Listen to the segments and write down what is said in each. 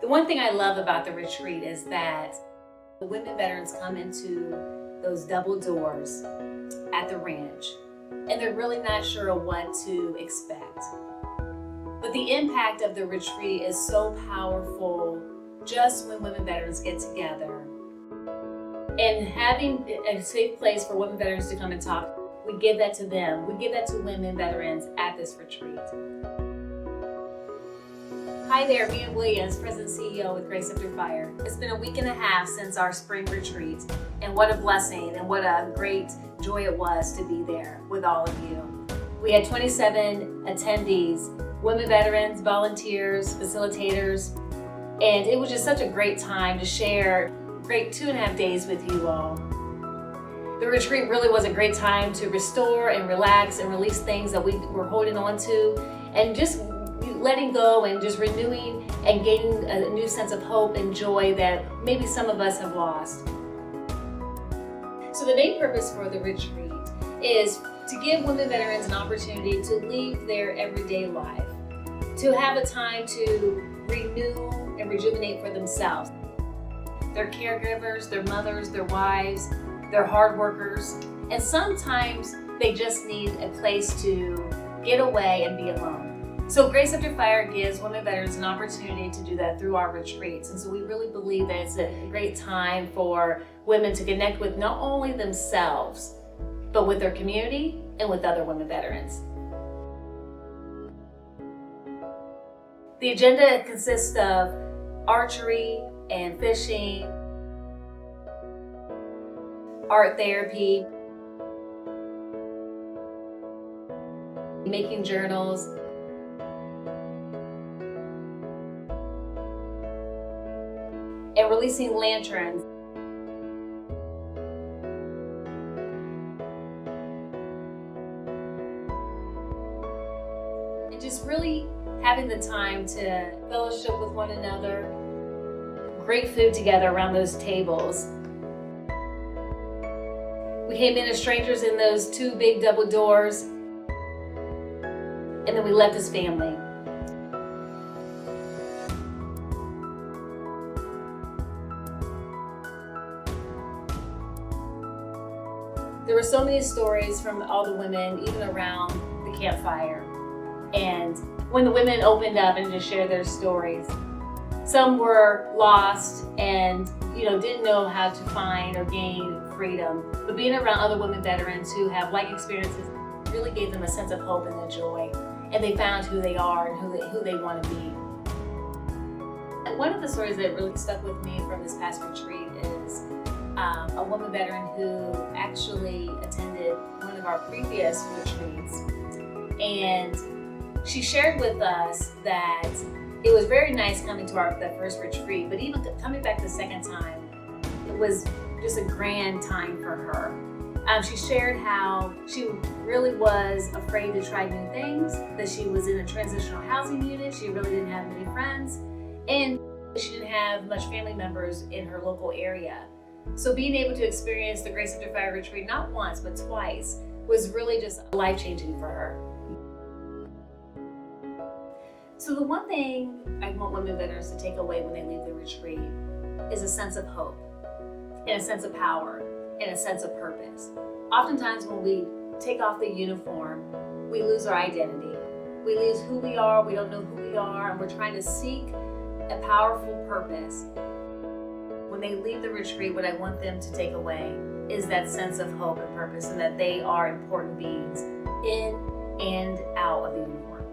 The one thing I love about the retreat is that the women veterans come into those double doors at the ranch, and they're really not sure what to expect. But the impact of the retreat is so powerful just when women veterans get together. And having a safe place for women veterans to come and talk, we give that to them. We give that to women veterans at this retreat. Hi there, Mia Williams, President and CEO with Grace After Fire. It's been a week and a half since our spring retreat, and what a blessing and what a great joy it was to be there with all of you. We had 27 attendees, women veterans, volunteers, facilitators, and it was just such a great time to share great 2.5 days with you all. The retreat really was a great time to restore and relax and release things that we were holding on to, and just letting go and just renewing and gaining a new sense of hope and joy that maybe some of us have lost. So the main purpose for the retreat is to give women veterans an opportunity to leave their everyday life, to have a time to renew and rejuvenate for themselves. They're caregivers, they're mothers, they're wives, they're hard workers, and sometimes they just need a place to get away and be alone. So Grace After Fire gives women veterans an opportunity to do that through our retreats. And so we really believe that it's a great time for women to connect with not only themselves, but with their community and with other women veterans. The agenda consists of archery and fishing, art therapy, making journals, and releasing lanterns. And just really having the time to fellowship with one another, great food together around those tables. We came in as strangers in those 2 big double doors, and then we left as family. There were so many stories from all the women, even around the campfire. And when the women opened up and just shared their stories, some were lost and didn't know how to find or gain freedom. But being around other women veterans who have like experiences really gave them a sense of hope and a joy. And they found who they are and who they want to be. One of the stories that really stuck with me from this past retreat is a woman veteran who actually attended one of our previous retreats, and she shared with us that it was very nice coming to that first retreat, but even coming back the second time, it was just a grand time for her. She shared how she really was afraid to try new things, that she was in a transitional housing unit, she really didn't have many friends, and she didn't have much family members in her local area. So being able to experience the Grace After Fire retreat not once but twice was really just life-changing for her. So the one thing I want women veterans to take away when they leave the retreat is a sense of hope, and a sense of power, and a sense of purpose. Oftentimes when we take off the uniform, we lose our identity. We lose who we are, we don't know who we are, and we're trying to seek a powerful purpose. When they leave the retreat, what I want them to take away is that sense of hope and purpose, and that they are important beings in and out of the uniform.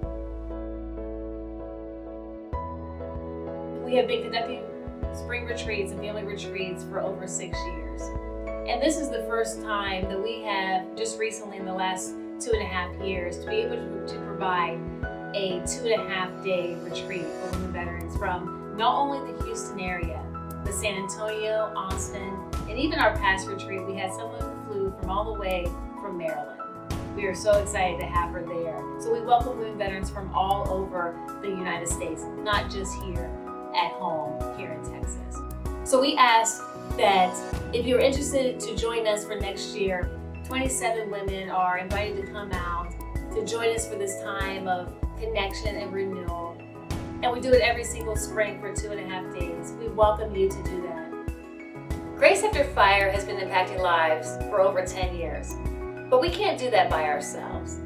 We have been conducting spring retreats and family retreats for over 6 years. And this is the first time that we have, just recently in the last 2.5 years, to be able to provide a 2.5-day retreat for women veterans from not only the Houston area, but San Antonio, Austin, and even our past retreat, we had someone who flew from all the way from Maryland. We are so excited to have her there. So we welcome women veterans from all over the United States, not just here at home, here in Texas. So we asked that if you're interested to join us for next year, 27 women are invited to come out to join us for this time of connection and renewal. And we do it every single spring for 2.5 days. We welcome you to do that. Grace After Fire has been impacting lives for over 10 years, but we can't do that by ourselves.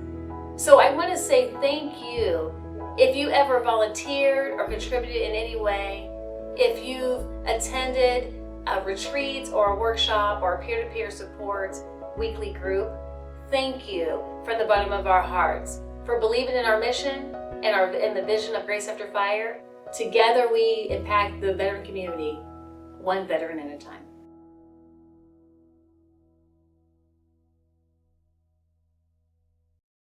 So I want to say thank you if you ever volunteered or contributed in any way, if you've attended a retreat or a workshop or a peer-to-peer support weekly group. Thank you from the bottom of our hearts for believing in our mission and in the vision of Grace After Fire. Together we impact the veteran community, one veteran at a time.